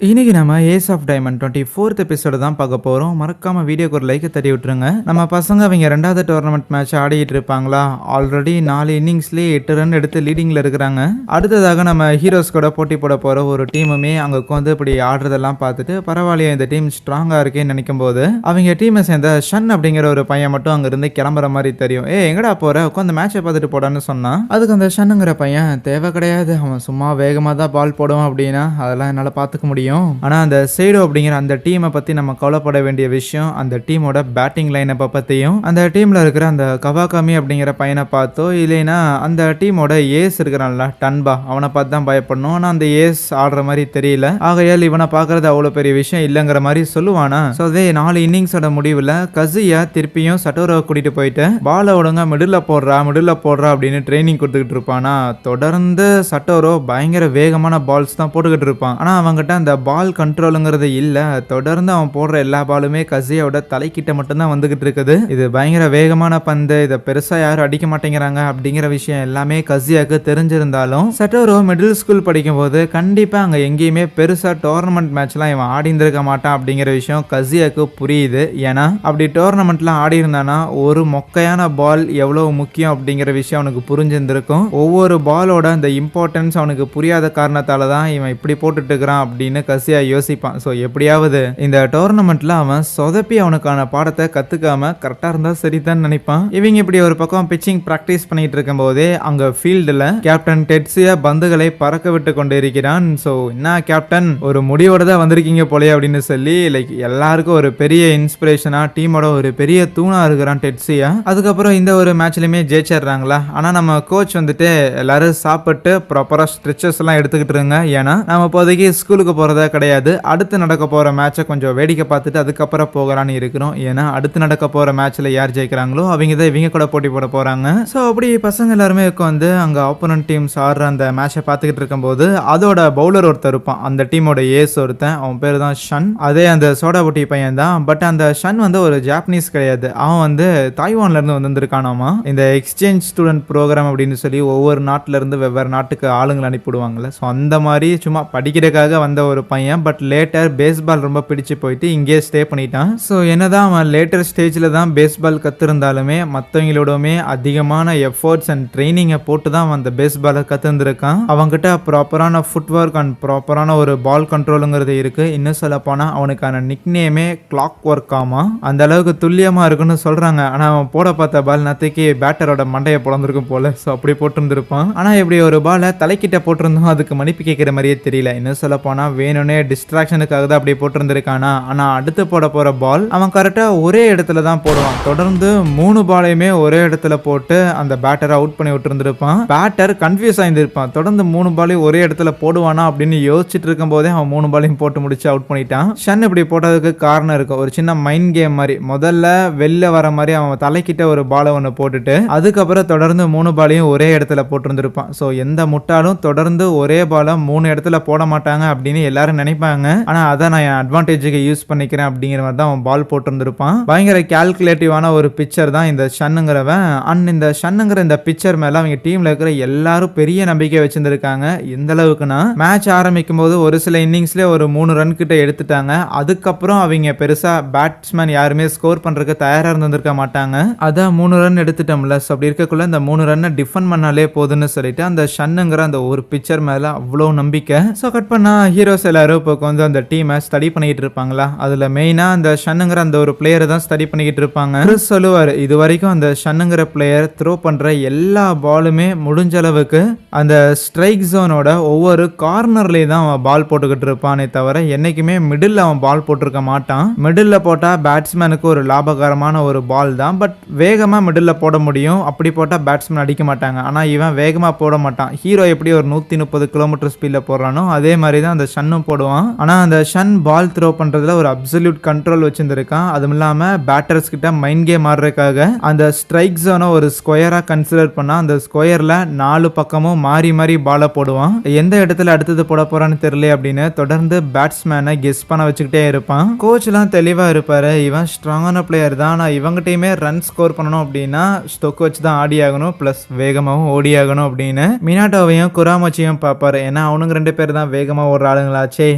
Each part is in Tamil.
இன்னைக்கு நம்ம ace of diamond 24th episode தான் பார்க்க போறோம். மறக்காம வீடியோக்கு ஒரு லைக் தட்டி விட்டுருங்க. நம்ம பசங்க அவங்க ரெண்டாவது டோர்னமெண்ட் மேட்ச் ஆடிட்டு இருப்பாங்களா, ஆல்ரெடி 4 இன்னிங்ஸ்லேயே 8 ரன் எடுத்து லீடிங்ல இருக்கிறாங்க. அடுத்ததாக நம்ம ஹீரோஸ் கூட போட்டி போட போற ஒரு டீமுமே அங்க உட்காந்து இப்படி ஆடுறதெல்லாம் பார்த்துட்டு பரவாயில்லையே இந்த டீம் ஸ்ட்ராங்கா இருக்கேன்னு நினைக்கும் போது அவங்க டீமை சேர்ந்த ஷன் அப்படிங்கிற ஒரு பையன் மட்டும் அங்க இருந்து கிளம்புற மாதிரி தெரியும். எங்கடா போற, உட்காந்து மேட்சை பார்த்துட்டு போடான்னு சொன்னா அதுக்கு அந்த ஷன்னுங்கிற பையன் தேவை கிடையாது, அவன் சும்மா வேகமா தான் பால் போடுவான் அப்படின்னா அதெல்லாம் என்னால பாத்துக்க முடியும். ஆனா அந்த சைடோ அப்படிங்கிற அந்த டீமை பத்தி நம்ம கவலைப்பட வேண்டிய விஷயம் அந்த டீமோட பேட்டிங் லைனப்பை பத்தியும் அந்த டீம்ல இருக்கிற அந்த கவாகாமி அப்படிங்கிற பையனை பார்த்தோ இல்லைன்னா அந்த டீமோட ஏஸ் இருக்கிறான்ல டன்பா அவனை பார்த்து தான் பயப்படணும். ஆனா அந்த ஏஸ் ஆடுற மாதிரி தெரியல, ஆகையால் இவனை பார்க்கறது அவ்வளவு பெரிய விஷயம் இல்லைங்கிற மாதிரி சொல்லுவானா. ஸோ அதே 4 இன்னிங்ஸோட முடிவில் கசியா திருப்பியும் சட்டோரோவை கூட்டிட்டு போயிட்டு பாலை விடுங்க மிடில் போடுறா அப்படின்னு ட்ரைனிங் கொடுத்துக்கிட்டு இருப்பானா. தொடர்ந்து சட்டோரோ பயங்கர வேகமான பால்ஸ் தான் போட்டுக்கிட்டு இருப்பான். ஆனா அவங்ககிட்ட அந்த பால் கண்ட்ரோலுங்கிறது இல்ல, தொடர்ந்து அவன் போடுற எல்லா பாலுமே கசியோட தலைக்கிட்ட மட்டும்தான் வந்துகிட்டு இருக்குது. இது பயங்கர வேகமான பந்து, இதை பெருசா யாரும் அடிக்க மாட்டேங்கிறாங்க அப்படிங்கிற விஷயம் எல்லாமே கசியாக்கு தெரிஞ்சிருந்தாலும் சட்டோரோ மிடில் ஸ்கூல் படிக்கும் போது கண்டிப்பா அங்க எங்கேயுமே பெருசா டோர்னமெண்ட் மேட்ச்லாம் இவன் ஆடி இருந்திருக்க மாட்டான் அப்படிங்கிற விஷயம் கசியாக்கு புரியுது. ஏன்னா அப்படி டோர்னமெண்ட்லாம் ஆடி இருந்தானா ஒரு மொக்கையான பால் எவ்வளவு முக்கியம் அப்படிங்கிற விஷயம் அவனுக்கு புரிஞ்சிருந்திருக்கும். ஒவ்வொரு பாலோட அந்த இம்பார்ட்டன்ஸ் அவனுக்கு புரியாத காரணத்தால தான் இவன் இப்படி போட்டுட்டு இருக்கிறான் அப்படின்னு கசியா யோசிப்பான். ஸோ எப்படியாவது இந்த டோர்னமெண்ட்ல அவன் சொதப்பி அவனுக்கான பாடத்தை கத்துக்காம கரெக்டா இருந்தா சரிதான் நினைப்பான். இவங்க இப்படி ஒரு பக்கம் பிச்சிங் பிராக்டிஸ் பண்ணிட்டு இருக்கும் போதே அங்க ஃபீல்டுல கேப்டன் டெட்ஸியா பந்துகளை பறக்க விட்டு கொண்டு இருக்கிறான். ஸோ என்ன கேப்டன் ஒரு முடிவோட தான் வந்திருக்கீங்க போலே அப்படின்னு சொல்லி லைக் எல்லாருக்கும் ஒரு பெரிய இன்ஸ்பிரேஷனா டீமோட ஒரு பெரிய தூணா இருக்கிறான் டெட்ஸியா. அதுக்கப்புறம் இந்த ஒரு மேட்ச்லயுமே ஜெயிச்சிடுறாங்களா. ஆனா நம்ம கோச் வந்துட்டு எல்லாரும் சாப்பிட்டு ப்ராப்பரா ஸ்ட்ரெச்சஸ் எல்லாம் எடுத்துக்கிட்டு இருங்க, ஏன்னா நம்ம இப்போதைக்கு ஸ்கூலுக்கு போறதா கிடையாது, அடுத்து நடக்க போற மேட்சை கொஞ்சம் வேடிக்கை பார்த்துட்டு அதுக்கப்புறம் போகலான்னு இருக்கிறோம். ஏன்னா அடுத்து நடக்க போற மேட்ச்ல யார் ஜெயிக்கிறாங்களோ அவங்க தான் இவங்க கூட போட்டி போட போறாங்க. ஸோ அப்படி பசங்க எல்லாருமே உட்காந்து அங்க ஆப்போனன்ட் டீம்ஸ் ஆடுற அந்த மேட்சை பார்த்துக்கிட்டு இருக்கும்போது அதோட பவுலர் ஒருத்தர் இருப்பான், அந்த டீமோட ஏஸ் ஒருத்தன், அவன் பேர் தான் ஷன். அதே அந்த சோடா புட்டி பையன் தான். பட் அந்த ஷன் வந்து ஒரு ஜாப்பனீஸ் கிடையாது, அவன் வந்து தாய்வான்ல இருந்து வந்திருக்கானாமா. இந்த எக்ஸ்சேஞ்ச் ஸ்டூடெண்ட் ப்ரோக்ராம் அப்படின்னு சொல்லி ஒவ்வொரு நாட்டுல இருந்து வெவ்வேறு நாட்டுக்கு ஆளுங்களை அனுப்பிடுவாங்கல்ல, ஸோ அந்த மாதிரி சும்மா படிக்கிறதுக்காக வந்த ஒரு பையன். பட் லேட்டர் பேஸ்பால் ரொம்ப பிடிச்சு போயிட்டு இங்கே ஸ்டே பண்ணிட்டான். ஸோ என்னதான் அவன் லேட்டர் ஸ்டேஜில் தான் பேஸ்பால் கற்றுருந்தாலுமே மற்றவங்களோடமே அதிகமான எஃபோர்ட்ஸ் அண்ட் ட்ரைனிங்கை போட்டு தான் அவன் அந்த பேஸ்பாலை கற்றுருந்துருக்கான். அவங்ககிட்ட ப்ராப்பரான ஃபுட் ஒர்க் அண்ட் ப்ராப்பரான ஒரு பால் கண்ட்ரோலுங்கிறது இருக்கு. இன்னும் சொல்ல போனால் அவனுக்கான நிக் நேமே கிளாக் ஒர்க் ஆமா, அந்த அளவுக்கு துல்லியமாக இருக்குன்னு சொல்றாங்க. ஆனால் அவன் போட பார்த்த பால் நத்தைக்கு பேட்டரோட மண்டையை பிறந்திருக்கும் போல, ஸோ அப்படி போட்டிருந்திருப்பான். ஆனால் இப்படி ஒரு பாலை தலைக்கிட்ட போட்டிருந்தோம் அதுக்கு மன்னிப்பு கேட்குற மாதிரியே தெரியல. இன்னும் சொல்ல போனால் வேணும்னே டிஸ்ட்ராக்ஷனுக்காக தான் அப்படி போட்டிருந்திருக்கானா. ஆனா அடுத்து போட போற பால் அவன் கரெக்டா ஒரே இடத்துல தான் போடுவான். தொடர்ந்து 3 பாலையுமே ஒரே இடத்துல போட்டு அந்த பேட்டரை அவுட் பண்ணி விட்டுருந்திருப்பான். பேட்டர் கன்ஃபியூஸ் ஆயிருந்திருப்பான், தொடர்ந்து 3 பாலையும் ஒரே இடத்துல போடுவானா அப்படின்னு யோசிச்சுட்டு இருக்கும் போதே அவன் 3 பாலையும் போட்டு முடிச்சு அவுட் பண்ணிட்டான். ஷன் இப்படி போட்டதுக்கு காரணம் இருக்கும், ஒரு சின்ன மைண்ட் கேம் மாதிரி. முதல்ல வெளில வர மாதிரி அவன் தலைக்கிட்ட ஒரு பாலை ஒன்று போட்டுட்டு அதுக்கப்புறம் தொடர்ந்து 3 பாலையும் ஒரே இடத்துல போட்டிருந்திருப்பான். ஸோ எந்த முட்டாலும் தொடர்ந்து ஒரே பாலை 3 இடத்துல போட மாட்டாங்க அப்படின்னு எல்லாரும் நினைப்பாங்க. ஆனா அதை நான் என் அட்வான்டேஜுக்கு யூஸ் பண்ணிக்கிறேன் அப்படிங்கிற மாதிரி தான் அவன் பால் போட்டிருந்திருப்பான். பயங்கர கால்குலேட்டிவான ஒரு பிக்சர் தான் இந்த ஷன்னுங்கிறவன். அண்ட் இந்த ஷன்னுங்கிற இந்த பிக்சர் மேல அவங்க டீம்ல இருக்கிற எல்லாரும் பெரிய நம்பிக்கை வச்சிருந்திருக்காங்க. எந்த அளவுக்குன்னா மேட்ச் ஆரம்பிக்கும் போது ஒரு சில இன்னிங்ஸ்ல ஒரு 3 ரன் கிட்ட எடுத்துட்டாங்க. அதுக்கப்புறம் அவங்க பெருசா பேட்ஸ்மேன் யாருமே ஸ்கோர் பண்றதுக்கு தயாரா இருந்திருக்க மாட்டாங்க. அதான் 3 ரன் எடுத்துட்டோம்ல, அப்படி இருக்கக்குள்ள இந்த 3 ரன்னை டிஃபெண்ட் பண்ணாலே போதுன்னு சொல்லிட்டு அந்த ஷன்னுங்கிற அந்த ஒரு பிக்சர் மேல அவ்வளவு நம்பிக்கை. ஸோ கட் பண்ணா ஹீரோஸ் எல்லாரும் இப்போ வந்து அந்த டீமை ஸ்டடி பண்ணிக்கிட்டு இருப்பாங்களா, அதுல மெயினா அந்த ஷன்னுங்கிற அந்த ஒரு பிளேயரை தான் ஸ்டடி பண்ணிக்கிட்டு இருப்பாங்க. சொல்லுவாரு இது வரைக்கும் அந்த ஷன்னுங்கிற பிளேயர் த்ரோ பண்ற எல்லா பாலுமே முடிஞ்ச அளவுக்கு அந்த ஸ்ட்ரைக் ஜோனோட ஒவ்வொரு கார்னர்லயே தான் அவன் பால் போட்டுக்கிட்டு இருப்பானே தவிர என்னைக்குமே மிடில் அவன் பால் போட்டிருக்க மாட்டான். மிடில் போட்டா பேட்ஸ்மேனுக்கு ஒரு லாபகரமான ஒரு பால் தான், பட் வேகமா மிடில் போட முடியும், அப்படி போட்டா பேட்ஸ்மேன் அடிக்க மாட்டாங்க. ஆனா இவன் வேகமா போட மாட்டான். ஹீரோ எப்படி ஒரு 130 கிலோமீட்டர் ஸ்பீட்ல போடுறானோ அதே மாதிரி தான் அந்த ஷன்னும் போடுவான். ஆனா அந்த ஷன் பால் த்ரோ பண்றதுல ஒரு அப்சல்யூட் கண்ட்ரோல் வச்சிருந்திருக்கான். அதுவும் இல்லாம பேட்டர்ஸ் கிட்ட மைண்ட் கேம் ஆடுறதுக்காக அந்த ஸ்ட்ரைக் ஜோனை ஒரு ஸ்கொயரா கன்சிடர் பண்ணா அந்த ஸ்கொயர்ல 4 பக்கமும் மாறி மாறி பாலை போடுவான். எந்த இடத்துல அடுத்தது போட போறான்னு தெரியல அப்படின்னு தொடர்ந்து பேட்ஸ்மேனை கெஸ் பண்ண வச்சுக்கிட்டே இருப்பான். கோச் எல்லாம் தெளிவா இருப்பாரு, இவன் ஸ்ட்ராங்கான பிளேயர் தான், நான் இவங்கிட்டயுமே ரன் ஸ்கோர் பண்ணணும் அப்படின்னா ஸ்டொக் வச்சு தான் ஆடி ஆகணும், பிளஸ் வேகமாகவும் ஓடி ஆகணும் அப்படின்னு மினாட்டோவையும் குராமச்சியும் பார்ப்பாரு. ஏன்னா அவனுங்க 2 பேர் தான் வேகமா ஓடுற ஆளுங்களாச்சே.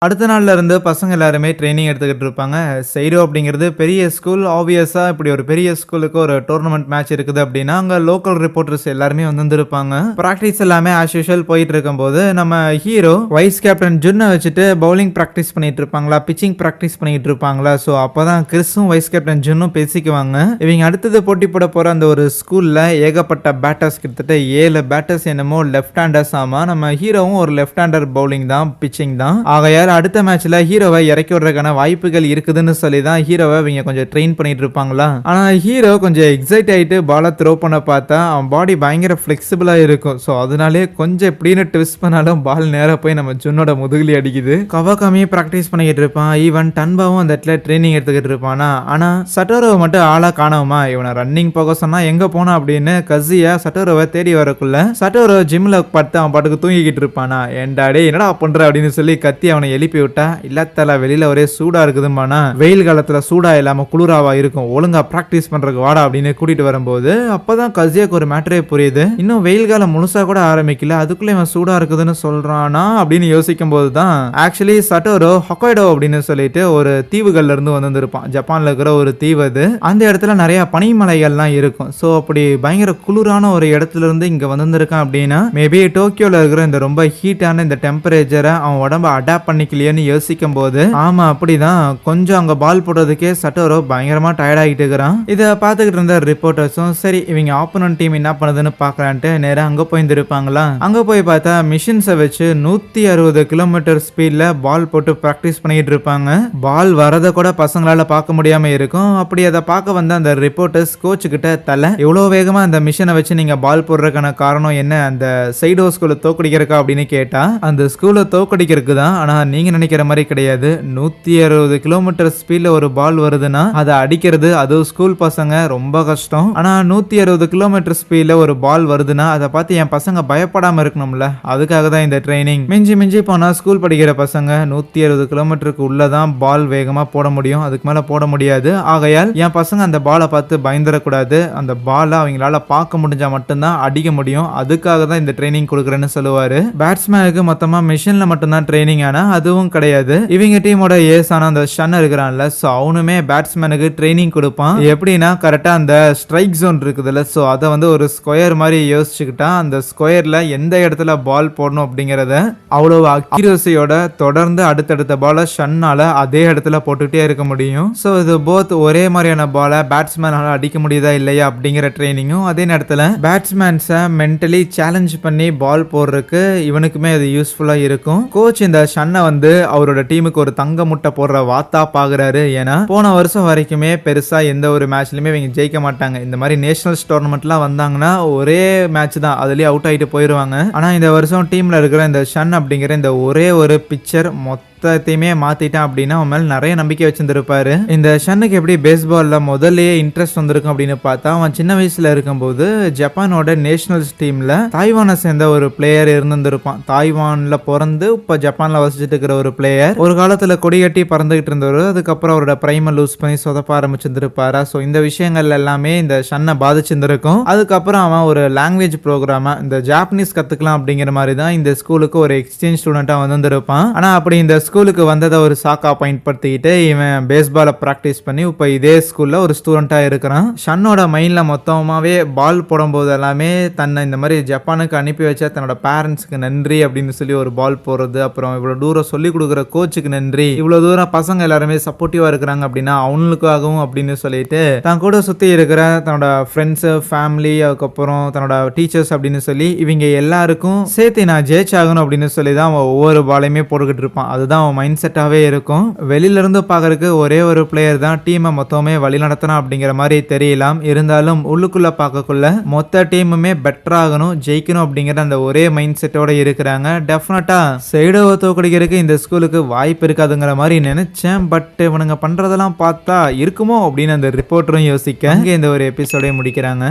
அடுத்த நாள்ல இருந்து பசங்க எல்லாருமே ட்ரெயினிங் எடுத்துக்கிட்டு இருப்பாங்க. சைடோ அப்படிங்கிறது பெரிய ஸ்கூல். ஆப்வியஸா இப்படி ஒரு பெரிய ஸ்கூலுக்கு ஒரு டோர்னமெண்ட் மேட்ச் இருக்குது அப்படின்னா, அங்க லோக்கல் ரிப்போர்ட்டர்ஸ் எல்லாருமே வந்திருப்பாங்க. பிராக்டிஸ் எல்லாமே ஆஸ் யூசுவல் போயிட்டு இருக்கும்போது, நம்ம ஹீரோ வைஸ் கேப்டன் ஜுன்னை வச்சுட்டு பவுலிங் பிராக்டிஸ் பண்ணிட்டு இருப்பாங்களா, பிச்சிங் பிராக்டிஸ் பண்ணிட்டு இருப்பாங்களா. ஸோ அப்பதான் கிறிஸும் வைஸ் கேப்டன் ஜுன்னும் பேசிக்குவாங்க. இவங்க அடுத்தது போட்டி போட போற அந்த ஒரு ஸ்கூல்ல ஏகப்பட்ட பேட்டர்ஸ், கிட்டத்தட்ட 7 பேட்டர்ஸ் என்னமோ லெஃப்ட் ஹேண்டர்ஸ். ஆமா, நம்ம ஹீரோவும் ஒரு லெஃப்ட் ஹேண்டர் பவுலிங் தான், பிச்சிங் தான். ஆகையால் அடுத்த மேட்ச்ல ஹீரோவை இறக்கி விடுறதுக்கான வாய்ப்புகள் இருக்குதுன்னு சொல்லி தான் ஹீரோவை இவங்க கொஞ்சம் ட்ரெயின் பண்ணிட்டு இருப்பாங்களா. ஆனா ஹீரோ கொஞ்சம் எக்ஸைட் ஆயிட்டு பாலை த்ரோ பண்ண பார்த்தா அவன் பாடி பயங்கர பிளெக்சிபிளா இருக்கும். ஸோ அதனாலே கொஞ்சம் எப்படின்னு ட்விஸ்ட் பண்ணாலும் பால் நேராக போய் நம்ம ஜுன்னோட முதுகுலி அடிக்குது. கவாகாமியே ப்ராக்டிஸ் பண்ணிக்கிட்டு இருப்பான். ஈவன் டன்பாவும் அந்த இடத்துல ட்ரைனிங் எடுத்துக்கிட்டு இருப்பானா. ஆனா சட்டோரோவை மட்டும் ஆளா காணாமா. இவனை ரன்னிங் போக சொன்னா எங்க போனா அப்படின்னு கசியா சட்டோரோவை தேடி வரக்குள்ள சட்டோரோ ஜிம்ல பார்த்து அவன் பாட்டுக்கு தூங்கிக்கிட்டு இருப்பானா. ஏன்டாடே என்னடா பண்ற அப்படின்னு சொல்லி கத்தி அவனை எழுப்பி விட்டா, இல்ல தல வெளியில ஒரே சூடா இருக்குதுமானா, வெயில் காலத்துல சூடா இல்லாம குளிராவா இருக்கும், ஒழுங்கா பிராக்டிஸ் பண்றதுக்கு வாடா அப்படின்னு கூட்டிட்டு வரும்போது அப்பதான் கசியாக்கு ஒரு மேட்டரே புரியுது. இன்னும் வெயில் காலம் முழுசா கூட ஆரம்பிக்கல, அதுக்குள்ள இவன் சூடா இருக்குதுன்னு சொல்றானா அப்படின்னு யோசிக்கும் போதுதான் ஆக்சுவலி சட்டோரோ ஹொக்கைடோ அப்படின்னு சொல்லிட்டு ஒரு தீவுகள்ல இருந்து வந்திருப்பான். ஜப்பான்ல இருக்கிற ஒரு தீவு அது. அந்த இடத்துல நிறைய பனிமலைகள்லாம் இருக்கும். சோ அப்படி பயங்கர குளிரான ஒரு இடத்துல இருந்து இங்க வந்திருக்கான் அப்படின்னா மேபி டோக்கியோல இருக்கிற இந்த ரொம்ப ஹீட்டான இந்த டெம்பரேச்சரை அவன் உடம்ப அடாப்ட் பண்ணிக்கலையோன்னு யோசிக்கும் போது ஆமா அப்படிதான் கொஞ்சம் அங்க பால் போடுறதுக்கே சட்டோரோ பயங்கரமா டயர்ட் ஆகிட்டு இருக்கிறான். இதை பார்த்துக்கிட்டு இருந்த ரிப்போர்ட்டர்ஸும் சரி இவங்க ஆப்போனன்ட் டீம் என்ன பண்ணுதுன்னு பாக்கலான்ட்டு நேரா அங்க போயிருப்பாங்களா. அங்க போய் பார்த்தா மிஷின்ஸை வச்சு 160 கிலோமீட்டர் ஸ்பீட்ல பால் போட்டு பிராக்டிஸ் பண்ணிட்டு இருப்பாங்க. பால் வரத கூட பசங்களால பார்க்க முடியாம இருக்கும். அப்படி அதை பார்க்க வந்த அந்த ரிப்போர்ட்டர்ஸ் கோச் கிட்ட தலை எவ்வளவு வேகமா அந்த மிஷினை வச்சு நீங்க பால் போடுறதுக்கான காரணம் என்ன, அந்த சைடோ ஸ்கூலை தோக்கடிக்கிறக்கா அப்படின்னு கேட்டா, அந்த ஸ்கூலை தோக்கடிக்கிறதுக்கு தான். ஆனா நீங்க நினைக்கிற மாதிரி கிடையாது. 160 கிலோமீட்டர் ஸ்பீட்ல ஒரு பால் வருதுன்னா அதை அடிக்கிறது அதுவும் ஸ்கூல் பசங்க ரொம்ப கஷ்டம். ஆனா 160 கிலோமீட்டர் ஸ்பீட்ல ஒரு பால் வருதுன்னா அதை பார்த்து என் பசங்க பயப்படாம இருக்கணும்ல, அதுக்காக தான் இந்த ட்ரைனிங். மிஞ்சி மிஞ்சி போனா ஸ்கூல் படிக்கிற பசங்க 160 கிலோமீட்டருக்கு உள்ளதான் பால் வேகமா போட முடியும், அதுக்கு மேல போட முடியாது. ஆகையால் என் பசங்க அந்த பாலை பார்த்து பயந்துடக்கூடாது, அந்த பாலை அவங்களால பார்க்க முடிஞ்சா மட்டும்தான் அடிக்க முடியும், அதுக்காக தான் இந்த ட்ரைனிங் கொடுக்குறேன்னு சொல்லுவாரு. பேட்ஸ்மேனுக்கு மொத்தமா மிஷின்ல மட்டும்தான் ட்ரைனிங், ஆனா அதுவும் கிடையாது. இவங்க டீமோட ஏஸ் ஆன அந்த ஷன் இருக்கிறான்ல, சோ அவனுமே பேட்ஸ்மேனுக்கு ட்ரைனிங் கொடுப்பான். எப்படின்னா கரெக்டா அந்த ஸ்ட்ரைக் ஜோன் இருக்குதுல்ல, சோ அதை வந்து ஒரு ஸ்கொயர் மாதிரி யோசிச்சுக்கிட்டா அந்த ஸ்கொயர்ல எந்த இடத்துல பால் போடணும் அப்படிங்கறத அவ்வளவு அக்யூரசியோட தொடர்ந்து அடுத்தடுத்த பாலை ஷன்னால அதே இடத்துல போட்டுட்டே இருக்க முடியும். சோ இது போத் ஒரே மாதிரியான பாலை பேட்ஸ்மேனால அடிக்க முடியுதா இல்லையா அப்படிங்கிற ட்ரைனிங்கும், அதே நேரத்துல பேட்ஸ்மேன்ஸை மென்டலி சேலஞ்ச் பண்ணி பால் போடுறதுக்கு இவனுக்குமே அது யூஸ்ஃபுல்லா இருக்கும். கோச் இந்த ஷன்னை வந்து அவரோட டீமுக்கு ஒரு தங்க முட்டை போடுற வாத்தா பாக்குறாரு. ஏன்னா போன வருஷம் வரைக்குமே பெருசா எந்த ஒரு மேட்ச்லயுமே இவங்க ஜெயிக்க மாட்டாங்க. இந்த மாதிரி நேஷனல்ஸ் டோர்னமெண்ட்லாம் வந்தாங்கன்னா ஒரே மேட்ச் தான், அதுலயே அவுட் ஆயிட்டு போயிருவாங்க. ஆனா இந்த வருஷம் டீம்ல இருக்கிற இந்த ஷன் அப்படிங்கிற இந்த ஒரே ஒரு பிக்சர் மொத்தத்தையுமே மாத்திட்டான் அப்படின்னா அவன் மேல நிறைய நம்பிக்கை வச்சிருந்திருப்பாரு. இந்த ஷன்னுக்கு எப்படி பேஸ்பால்ல முதல்லயே இன்ட்ரெஸ்ட் வந்திருக்கும் அப்படின்னு பார்த்தா, அவன் சின்ன வயசுல இருக்கும்போது ஜப்பானோட நேஷனல்ஸ் டீம்ல தாய்வானை சேர்ந்த ஒரு பிளேயர் இருந்திருப்பான். தாய்வான்ல பிறந்து இப்ப ஜப்பான்ல வசிச்சுட்டு இருக்கிற ஒரு பிளேயர். ஒரு காலத்துல கொடிகட்டி பறந்துகிட்டு இருந்தவர், அதுக்கப்புறம் அவரோட பிரைமை லூஸ் பண்ணி சொதப்ப ஆரம்பிச்சிருந்திருப்பாரா. ஸோ இந்த விஷயங்கள் எல்லாமே இந்த ஷன்னை பாதிச்சிருந்திருக்கும். அதுக்கப்புறம் அவன் ஒரு லாங்குவேஜ் ப்ரோக்ராமா இந்த ஜாப்பனீஸ் கத்துக்கலாம் அப்படிங்கிற மாதிரி தான் இந்த ஸ்கூலுக்கு ஒரு எக்ஸ்சேஞ்ச் ஸ்டூடெண்டா வந்திருப்பான். ஆனா அப்படி இந்த ஸ்கூலுக்கு வந்ததை ஒரு சாக்கா பயன்படுத்திக்கிட்டு இவன் பேஸ்பாலை பிராக்டிஸ் பண்ணி இப்ப இதே ஸ்கூல்ல ஒரு ஸ்டூடெண்டா இருக்கிறான். ஷன்னோட மைண்ட்ல மொத்தமாவே பால் போடும்போது எல்லாமே தன்னை இந்த மாதிரி ஜப்பானுக்கு அனுப்பி வச்சா தன்னோட பேரண்ட்ஸ்க்கு நன்றி அப்படின்னு சொல்லி ஒரு பால் போடுறது, அப்புறம் இவ்வளவு தூரம் சொல்லி கொடுக்குற கோச்சுக்கு நன்றி, இவ்வளவு தூரம் பசங்க எல்லாருமே சப்போர்ட்டிவா இருக்கிறாங்க அப்படின்னா அவனுக்காகவும் அப்படின்னு சொல்லிட்டு தான் கூட சுத்தி இருக்கிற தன்னோட ஃப்ரெண்ட்ஸ், ஃபேமிலி, அதுக்கப்புறம் தன்னோட டீச்சர்ஸ் அப்படின்னு சொல்லி இவங்க எல்லாருக்கும் சேர்த்து நான் ஜெயிச்சாகணும் அப்படின்னு சொல்லி தான் அவன் ஒவ்வொரு பாலையுமே போட்டுக்கிட்டு இருப்பான். அதுதான் அவன் மைண்ட் செட்டாவே இருக்கும். வெளியில இருந்து பாக்குறதுக்கு ஒரே ஒரு பிளேயர் தான் டீமை மொத்தமே வழி நடத்தணும் அப்படிங்கிற மாதிரி தெரியலாம். இருந்தாலும் உள்ளுக்குள்ள பார்க்கக்குள்ள மொத்த டீமுமே பெட்டர் ஆகணும், ஜெயிக்கணும் அப்படிங்கிற அந்த ஒரே மைண்ட் செட்டோட இருக்கிறாங்க. டெஃபினட்டா சைடோவை தோக்கடிக்கிறதுக்கு இந்த ஸ்கூலுக்கு வாய்ப்பு இருக்காதுங்கிற மாதிரி நினைச்சேன். பட் இவனுங்க பண்றதெல்லாம் பார்த்தா இருக்குமோ அப்படின்னு அந்த ரிப்போர்ட்டரும் யோசிக்க இங்க இந்த ஒரு எபிசோடே முடிக்கிறாங்க.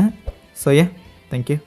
So thank you.